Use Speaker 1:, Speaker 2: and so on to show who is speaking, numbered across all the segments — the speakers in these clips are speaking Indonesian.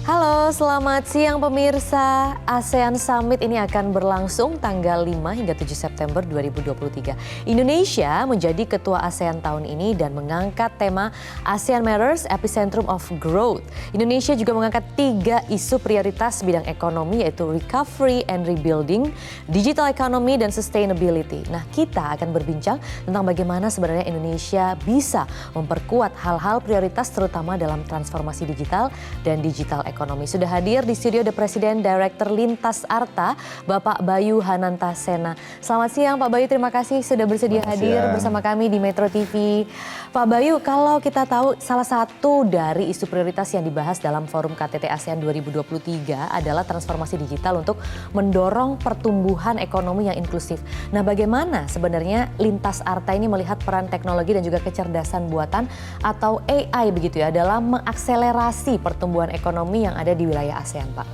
Speaker 1: Halo, selamat siang pemirsa. ASEAN Summit ini akan berlangsung tanggal 5 hingga 7 September 2023. Indonesia menjadi ketua ASEAN tahun ini dan mengangkat tema ASEAN Matters Epicentrum of Growth. Indonesia juga mengangkat 3 isu prioritas bidang ekonomi yaitu recovery and rebuilding, digital economy, dan sustainability. Nah, kita akan berbincang tentang bagaimana sebenarnya Indonesia bisa memperkuat hal-hal prioritas terutama dalam transformasi digital dan digital ekonomi. Sudah hadir di studio The President Director Lintas Arta, Bapak Bayu Hanantasena. Selamat siang Pak Bayu, terima kasih sudah bersedia hadir bersama kami di Metro TV. Pak Bayu, kalau kita tahu salah satu dari isu prioritas yang dibahas dalam forum KTT ASEAN 2023 adalah transformasi digital untuk mendorong pertumbuhan ekonomi yang inklusif. Nah, bagaimana sebenarnya Lintas Arta ini melihat peran teknologi dan juga kecerdasan buatan atau AI begitu ya dalam mengakselerasi pertumbuhan ekonomi yang ada di wilayah ASEAN, Pak?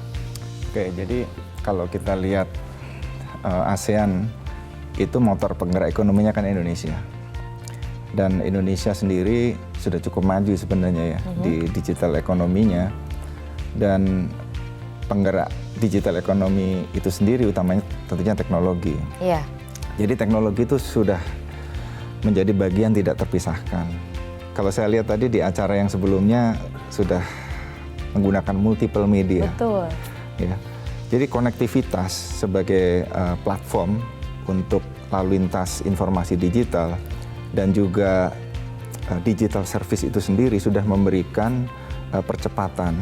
Speaker 2: Oke, jadi kalau kita lihat ASEAN itu motor penggerak ekonominya kan Indonesia. Dan Indonesia sendiri sudah cukup maju sebenarnya ya di digital ekonominya. Dan penggerak digital ekonomi itu sendiri utamanya tentunya teknologi.
Speaker 1: Iya.
Speaker 2: Jadi teknologi itu sudah menjadi bagian tidak terpisahkan. Kalau saya lihat tadi di acara yang sebelumnya sudah menggunakan multiple media.
Speaker 1: Betul.
Speaker 2: Ya. Jadi konektivitas sebagai platform untuk lalu lintas informasi digital dan juga digital service itu sendiri sudah memberikan percepatan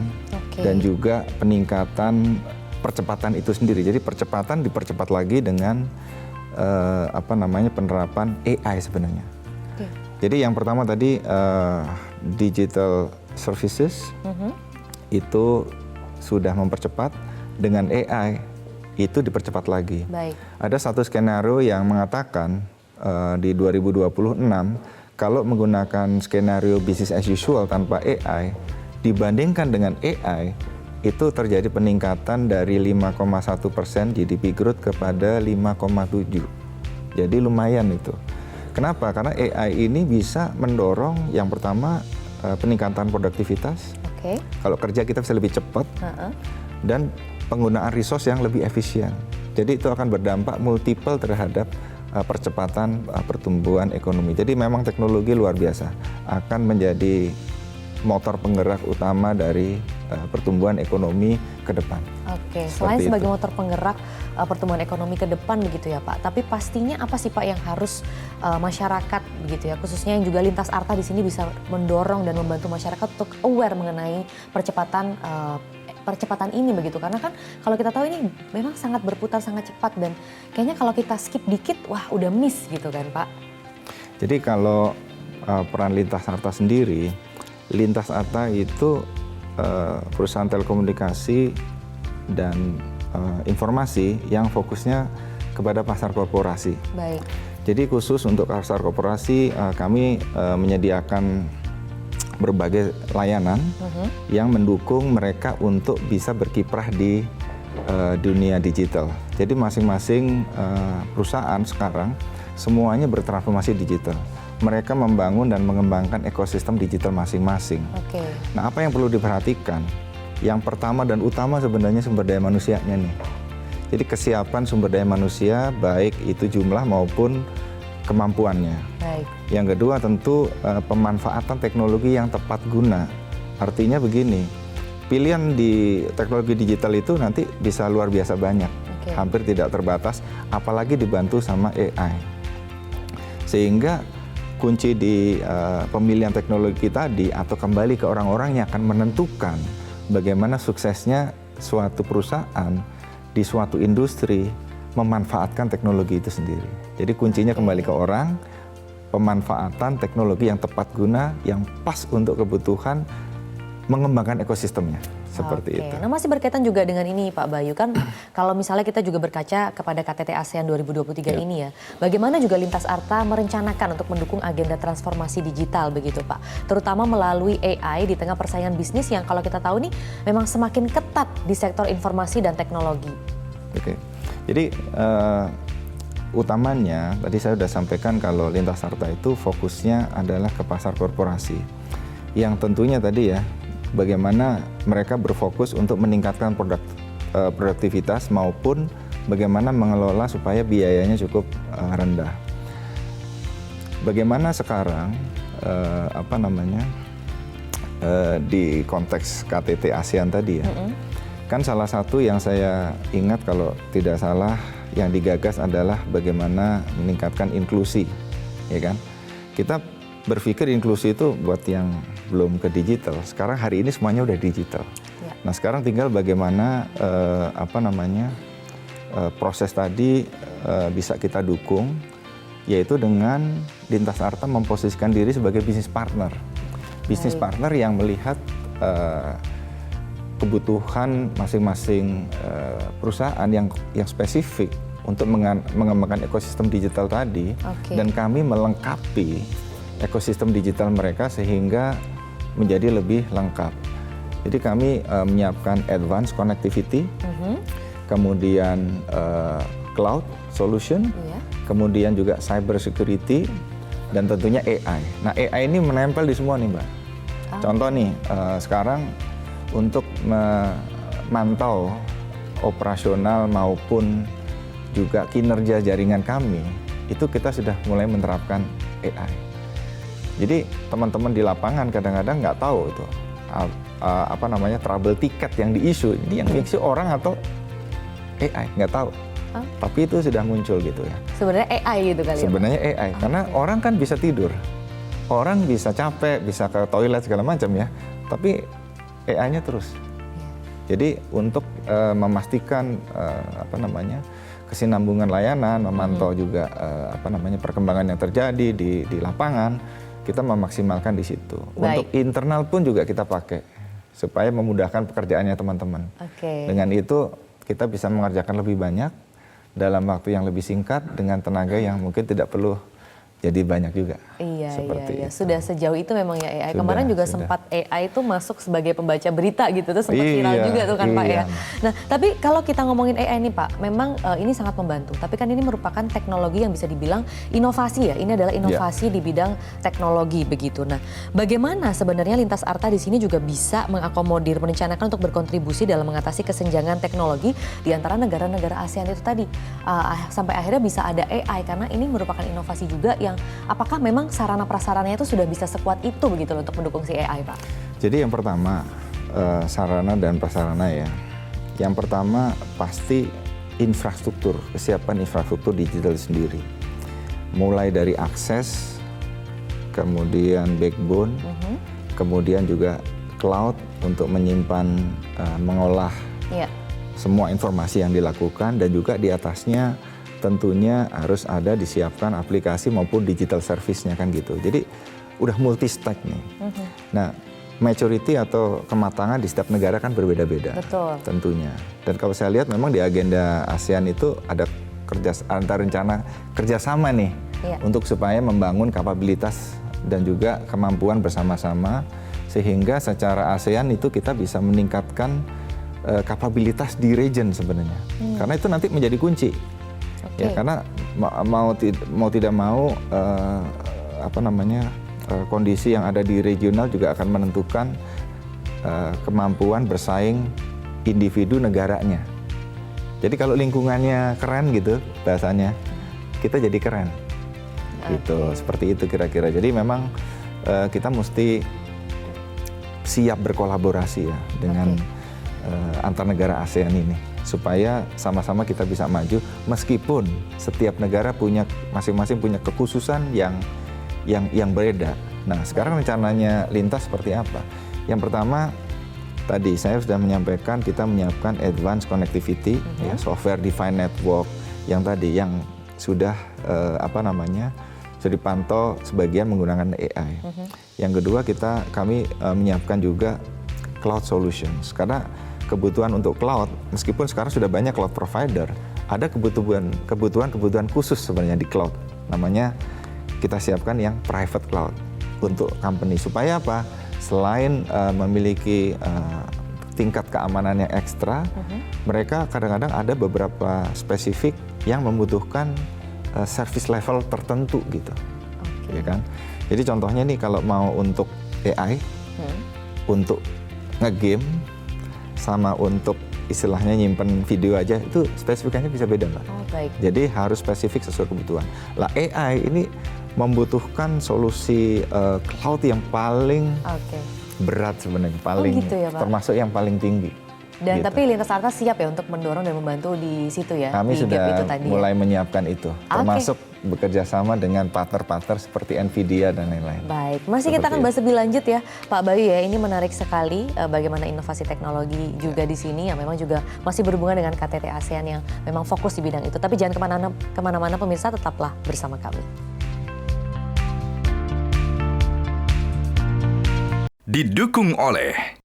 Speaker 2: dan juga peningkatan percepatan itu sendiri. Jadi percepatan dipercepat lagi dengan penerapan AI sebenarnya. Jadi yang pertama tadi digital services itu sudah mempercepat, dengan AI itu dipercepat lagi.
Speaker 1: Baik.
Speaker 2: Ada satu skenario yang mengatakan di 2026 kalau menggunakan skenario business as usual tanpa AI dibandingkan dengan AI itu terjadi peningkatan dari 5,1% GDP growth kepada 5,7. Jadi lumayan itu. Kenapa? Karena AI ini bisa mendorong yang pertama peningkatan produktivitas. Kalau kerja kita bisa lebih cepat dan penggunaan resource yang lebih efisien. Jadi itu akan berdampak multiple terhadap percepatan pertumbuhan ekonomi. Jadi memang teknologi luar biasa akan menjadi motor penggerak utama dari pertumbuhan ekonomi ke depan.
Speaker 1: Oke, selain sebagai motor penggerak pertumbuhan ekonomi ke depan begitu ya Pak. Tapi pastinya apa sih Pak yang harus masyarakat begitu ya, khususnya yang juga Lintas Arta di sini bisa mendorong dan membantu masyarakat untuk aware mengenai percepatan ini begitu, karena kan kalau kita tahu ini memang sangat berputar sangat cepat dan kayaknya kalau kita skip dikit wah udah miss gitu kan Pak.
Speaker 2: Jadi kalau peran Lintas Arta sendiri, Lintas Arta itu perusahaan telekomunikasi dan informasi yang fokusnya kepada pasar korporasi.
Speaker 1: Baik.
Speaker 2: Jadi khusus untuk pasar korporasi kami menyediakan berbagai layanan yang mendukung mereka untuk bisa berkiprah di dunia digital. Jadi masing-masing perusahaan sekarang semuanya bertransformasi digital. Mereka membangun dan mengembangkan ekosistem digital masing-masing. Nah, apa yang perlu diperhatikan? Yang pertama dan utama sebenarnya sumber daya manusianya nih. Jadi kesiapan sumber daya manusia, baik itu jumlah maupun kemampuannya.
Speaker 1: Baik.
Speaker 2: Yang kedua tentu pemanfaatan teknologi yang tepat guna. Artinya begini, pilihan di teknologi digital itu nanti bisa luar biasa banyak. Hampir tidak terbatas, apalagi dibantu sama AI. Sehingga kunci di pemilihan teknologi tadi atau kembali ke orang-orang yang akan menentukan bagaimana suksesnya suatu perusahaan di suatu industri memanfaatkan teknologi itu sendiri. Jadi kuncinya kembali ke orang, pemanfaatan teknologi yang tepat guna, yang pas untuk kebutuhan, mengembangkan ekosistemnya. Seperti itu.
Speaker 1: Nah, masih berkaitan juga dengan ini Pak Bayu, kan kalau misalnya kita juga berkaca kepada KTT ASEAN 2023 ini ya, bagaimana juga Lintas Arta merencanakan untuk mendukung agenda transformasi digital begitu Pak, terutama melalui AI di tengah persaingan bisnis yang kalau kita tahu nih memang semakin ketat di sektor informasi dan teknologi.
Speaker 2: Jadi utamanya tadi saya sudah sampaikan kalau Lintas Arta itu fokusnya adalah ke pasar korporasi, yang tentunya tadi ya bagaimana mereka berfokus untuk meningkatkan produktivitas maupun bagaimana mengelola supaya biayanya cukup rendah. Bagaimana sekarang di konteks KTT ASEAN tadi ya, kan salah satu yang saya ingat kalau tidak salah yang digagas adalah bagaimana meningkatkan inklusi, ya kan? Kita berpikir inklusi itu buat yang belum ke digital. Sekarang hari ini semuanya udah digital.
Speaker 1: Ya.
Speaker 2: Nah sekarang tinggal bagaimana proses tadi bisa kita dukung, yaitu dengan Lintas Arta memposisikan diri sebagai bisnis partner. Bisnis partner yang melihat kebutuhan masing-masing perusahaan yang spesifik untuk mengembangkan ekosistem digital tadi, dan kami melengkapi ekosistem digital mereka sehingga menjadi lebih lengkap. Jadi kami menyiapkan advanced connectivity, kemudian cloud solution, kemudian juga cyber security, dan tentunya AI. Nah AI ini menempel di semua nih Mbak. Contoh nih, sekarang untuk memantau operasional maupun juga kinerja jaringan kami, itu kita sudah mulai menerapkan AI. Jadi teman-teman di lapangan kadang-kadang nggak tahu itu trouble ticket yang di-issue, ini yang mengisi orang atau AI, nggak tahu. Tapi itu sudah muncul gitu ya.
Speaker 1: Sebenarnya AI gitu kali ya?
Speaker 2: Sebenarnya AI, karena orang kan bisa tidur, orang bisa capek, bisa ke toilet segala macam ya, tapi AI-nya terus. Jadi untuk memastikan kesinambungan layanan, memantau juga perkembangan yang terjadi di lapangan, kita memaksimalkan di situ. Untuk internal pun juga kita pakai supaya memudahkan pekerjaannya teman-teman. Dengan itu kita bisa mengerjakan lebih banyak dalam waktu yang lebih singkat dengan tenaga yang mungkin tidak perlu jadi banyak juga. Iya.
Speaker 1: Sudah sejauh itu memang ya AI. Kemarin juga sempat AI itu masuk sebagai pembaca berita gitu, tuh sempat viral juga tuh kan Pak ya. Nah, tapi kalau kita ngomongin AI nih Pak, memang ini sangat membantu. Tapi kan ini merupakan teknologi yang bisa dibilang inovasi ya. Ini adalah inovasi di bidang teknologi begitu. Nah, bagaimana sebenarnya Lintas Arta di sini juga bisa mengakomodir, merencanakan untuk berkontribusi dalam mengatasi kesenjangan teknologi di antara negara-negara ASEAN itu tadi, sampai akhirnya bisa ada AI, karena ini merupakan inovasi juga yang apakah memang sarana prasarananya itu sudah bisa sekuat itu begitu loh untuk mendukung si AI Pak?
Speaker 2: Jadi yang pertama sarana dan prasarana ya. Yang pertama pasti infrastruktur, kesiapan infrastruktur digital sendiri. Mulai dari akses, kemudian backbone, kemudian juga cloud untuk menyimpan, mengolah semua informasi yang dilakukan, dan juga di atasnya tentunya harus ada disiapkan aplikasi maupun digital service-nya kan gitu. Jadi udah multi stack nih. Nah, maturity atau kematangan di setiap negara kan berbeda-beda. Tentunya. Dan kalau saya lihat memang di agenda ASEAN itu ada rencana kerjasama nih untuk supaya membangun kapabilitas dan juga kemampuan bersama-sama, sehingga secara ASEAN itu kita bisa meningkatkan kapabilitas di region sebenarnya. Karena itu nanti menjadi kunci. Ya, karena mau tidak mau kondisi yang ada di regional juga akan menentukan kemampuan bersaing individu negaranya. Jadi kalau lingkungannya keren gitu bahasanya, kita jadi keren. Gitu, seperti itu kira-kira. Jadi memang kita mesti siap berkolaborasi ya dengan antar negara ASEAN ini, supaya sama-sama kita bisa maju, meskipun setiap negara masing-masing punya kekhususan yang berbeda. Nah, sekarang rencananya Lintas seperti apa? Yang pertama, tadi saya sudah menyampaikan kita menyiapkan advanced connectivity, ya, software defined network yang sudah sudah dipantau sebagian menggunakan AI. Yang kedua, kami menyiapkan juga cloud solutions, karena kebutuhan untuk cloud, meskipun sekarang sudah banyak cloud provider, ada kebutuhan khusus sebenarnya di cloud. Namanya kita siapkan yang private cloud untuk company, supaya apa? Selain memiliki tingkat keamanan yang ekstra, mereka kadang-kadang ada beberapa spesifik yang membutuhkan service level tertentu gitu, ya kan? Jadi contohnya nih, kalau mau untuk AI, untuk ngegame sama untuk istilahnya nyimpen video aja, itu spesifikasinya bisa beda, Mbak.
Speaker 1: Oh, baik.
Speaker 2: Jadi harus spesifik sesuai kebutuhan. Lah AI ini membutuhkan solusi cloud yang paling
Speaker 1: Oke.
Speaker 2: berat sebenarnya, paling
Speaker 1: gitu ya, Pak?
Speaker 2: termasuk yang paling tinggi.
Speaker 1: Dan
Speaker 2: Gitu.
Speaker 1: tapi Lintas Arta siap ya untuk mendorong dan membantu di situ ya?
Speaker 2: Kami
Speaker 1: di gap itu
Speaker 2: sudah
Speaker 1: tadi
Speaker 2: mulai
Speaker 1: ya?
Speaker 2: menyiapkan itu, termasuk bekerja sama dengan partner-partner seperti Nvidia dan lain-lain.
Speaker 1: Baik, masih kita akan bahas lebih lanjut ya Pak Bayu ya. Ini menarik sekali bagaimana inovasi teknologi juga di sini yang memang juga masih berhubungan dengan KTT ASEAN yang memang fokus di bidang itu. Tapi jangan kemana-mana pemirsa, tetaplah bersama kami.
Speaker 3: Didukung oleh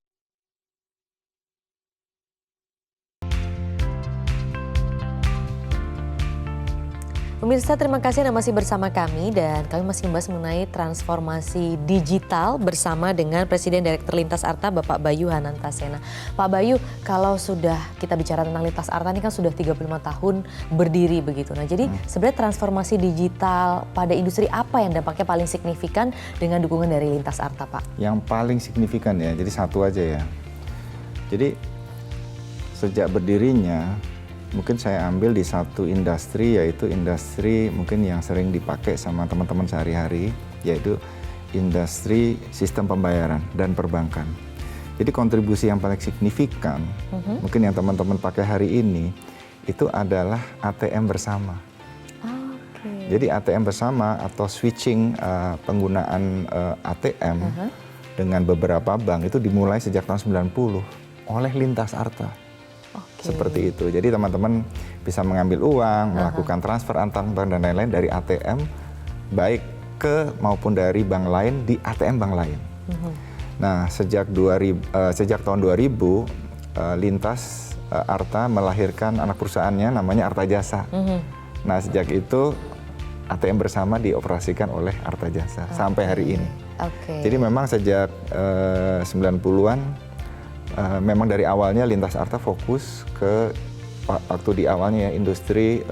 Speaker 1: Pemirsa, terima kasih Anda masih bersama kami dan kami masih membahas mengenai transformasi digital bersama dengan Presiden Direktur Lintas Arta Bapak Bayu Hanantasena. Pak Bayu, kalau sudah kita bicara tentang Lintas Arta ini kan sudah 35 tahun berdiri begitu. Nah, jadi sebenarnya transformasi digital pada industri apa yang dampaknya paling signifikan dengan dukungan dari Lintas Arta, Pak?
Speaker 2: Yang paling signifikan ya, jadi satu aja ya. Jadi sejak berdirinya mungkin saya ambil di satu industri, yaitu industri mungkin yang sering dipakai sama teman-teman sehari-hari, yaitu industri sistem pembayaran dan perbankan. Jadi kontribusi yang paling signifikan mungkin yang teman-teman pakai hari ini itu adalah ATM bersama. Jadi ATM bersama atau switching penggunaan ATM dengan beberapa bank itu dimulai sejak tahun 90 oleh Lintas Arta. Seperti itu. Jadi teman-teman bisa mengambil uang, melakukan transfer antar bank dan lain-lain dari ATM, baik ke maupun dari bank lain di ATM bank lain. Nah, sejak tahun 2000, Lintas Arta melahirkan anak perusahaannya namanya Arta Jasa. Nah, sejak itu ATM bersama dioperasikan oleh Arta Jasa sampai hari ini. Jadi memang sejak 90-an memang dari awalnya Lintas Arta fokus ke waktu di awalnya ya industri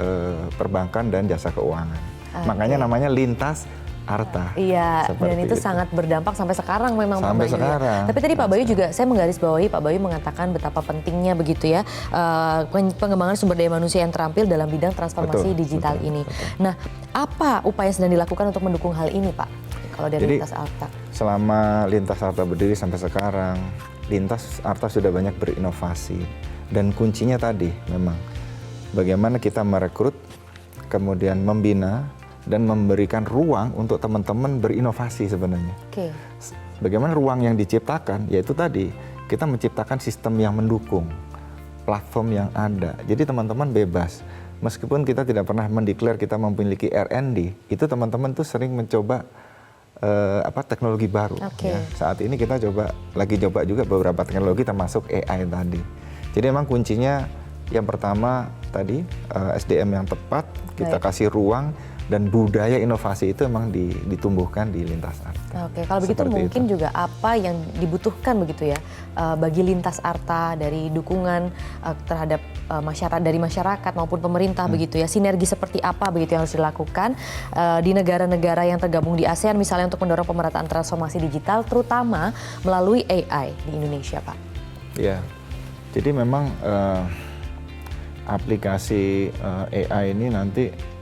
Speaker 2: perbankan dan jasa keuangan. Makanya namanya Lintas Arta.
Speaker 1: Iya, dan itu sangat berdampak sampai sekarang memang
Speaker 2: sampai
Speaker 1: Pak Bayu.
Speaker 2: Sekarang.
Speaker 1: Tapi tadi Pak Bayu juga, saya menggarisbawahi Pak Bayu mengatakan betapa pentingnya begitu ya pengembangan sumber daya manusia yang terampil dalam bidang transformasi digital ini. Nah, apa upaya yang sedang dilakukan untuk mendukung hal ini, Pak? Kalau dari Lintas Arta.
Speaker 2: Selama Lintas Arta berdiri sampai sekarang, Lintas Arta sudah banyak berinovasi. Dan kuncinya tadi memang bagaimana kita merekrut, kemudian membina, dan memberikan ruang untuk teman-teman berinovasi sebenarnya. Bagaimana ruang yang diciptakan, yaitu tadi kita menciptakan sistem yang mendukung, platform yang ada. Jadi teman-teman bebas. Meskipun kita tidak pernah mendeklar kita memiliki R&D, itu teman-teman tuh sering mencoba teknologi baru. Ya. Saat ini kita lagi coba juga beberapa teknologi termasuk AI tadi. Jadi memang kuncinya yang pertama tadi SDM yang tepat, kita kasih ruang, dan budaya inovasi itu memang ditumbuhkan di Lintas Arta.
Speaker 1: Kalau begitu mungkin juga apa yang dibutuhkan begitu ya bagi Lintas Arta dari dukungan terhadap masyarakat maupun pemerintah begitu ya, sinergi seperti apa begitu yang harus dilakukan di negara-negara yang tergabung di ASEAN misalnya untuk mendorong pemerataan transformasi digital terutama melalui AI di Indonesia, Pak.
Speaker 2: Ya, jadi memang aplikasi AI ini nanti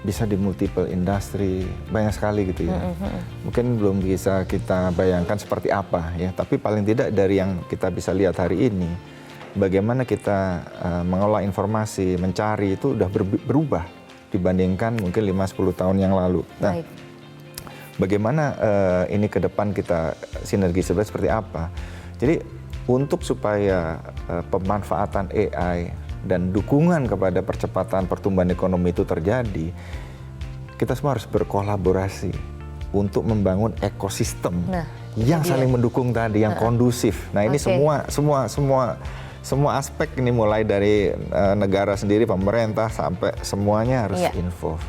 Speaker 2: bisa di multiple industri, banyak sekali gitu ya. Mungkin belum bisa kita bayangkan seperti apa ya, tapi paling tidak dari yang kita bisa lihat hari ini, bagaimana kita mengolah informasi, mencari itu udah berubah dibandingkan mungkin 5-10 tahun yang lalu. Nah, bagaimana ini ke depan kita sinergi seperti apa? Jadi untuk supaya pemanfaatan AI dan dukungan kepada percepatan pertumbuhan ekonomi itu terjadi, kita semua harus berkolaborasi untuk membangun ekosistem yang saling mendukung tadi, yang kondusif. Nah ini semua aspek ini mulai dari negara sendiri, pemerintah sampai semuanya harus involve.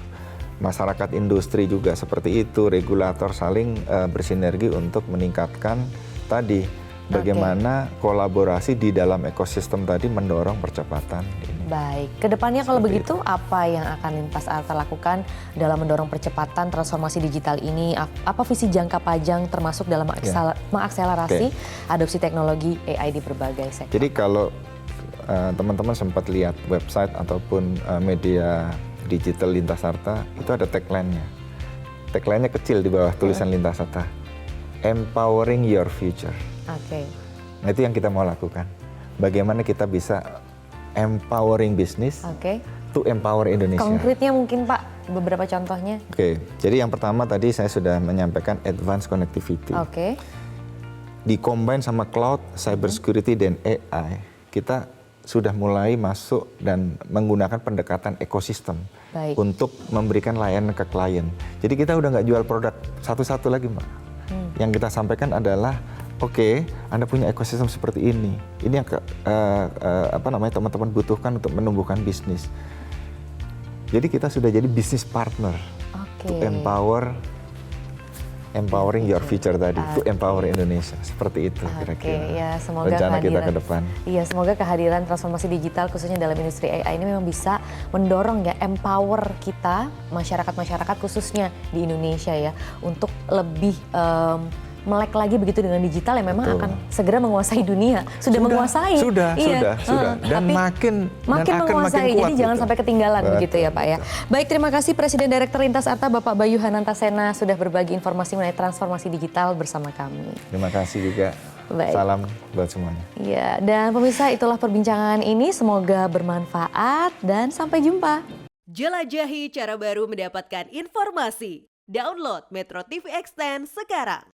Speaker 2: Masyarakat industri juga seperti itu, regulator saling bersinergi untuk meningkatkan tadi bagaimana kolaborasi di dalam ekosistem tadi mendorong percepatan ini.
Speaker 1: Baik, kedepannya kalau begitu apa yang akan Lintas Arta lakukan dalam mendorong percepatan transformasi digital ini? Apa visi jangka panjang termasuk dalam mengakselerasi adopsi teknologi AI di berbagai sektor?
Speaker 2: Jadi kalau teman-teman sempat lihat website ataupun media digital Lintas Arta, itu ada tagline-nya. Tagline-nya kecil di bawah tulisan Lintas Arta. Empowering your future.
Speaker 1: Oke.
Speaker 2: Nah, itu yang kita mau lakukan. Bagaimana kita bisa empowering business to empower Indonesia.
Speaker 1: Konkretnya mungkin Pak, beberapa contohnya.
Speaker 2: Oke, jadi yang pertama tadi saya sudah menyampaikan advanced connectivity. Di-combine sama cloud, cybersecurity, dan AI, kita sudah mulai masuk dan menggunakan pendekatan ekosistem untuk memberikan layanan ke klien. Jadi kita udah nggak jual produk satu-satu lagi, Mbak. Yang kita sampaikan adalah, oke, Anda punya ekosistem seperti ini. Ini yang teman-teman butuhkan untuk menumbuhkan bisnis. Jadi kita sudah jadi business partner to empowering your future tadi, to empower Indonesia. Seperti itu kira-kira.
Speaker 1: Ya, semoga
Speaker 2: rencana kita ke depan.
Speaker 1: Iya, semoga kehadiran transformasi digital khususnya dalam industri AI ini memang bisa mendorong ya, empower kita masyarakat khususnya di Indonesia ya untuk lebih melek lagi begitu dengan digital yang memang akan segera menguasai dunia. Sudah menguasai.
Speaker 2: Sudah. Dan makin
Speaker 1: menguasai.
Speaker 2: Makin kuat.
Speaker 1: Jadi jangan sampai ketinggalan begitu ya Pak ya. Baik, terima kasih Presiden Direktur Lintas Arta Bapak Bayu Hanantasena sudah berbagi informasi mengenai transformasi digital bersama kami.
Speaker 2: Terima kasih juga. Baik. Salam buat semuanya.
Speaker 1: Ya, dan pemirsa, itulah perbincangan ini. Semoga bermanfaat dan sampai jumpa.
Speaker 4: Jelajahi cara baru mendapatkan informasi. Download Metro TV Extend sekarang.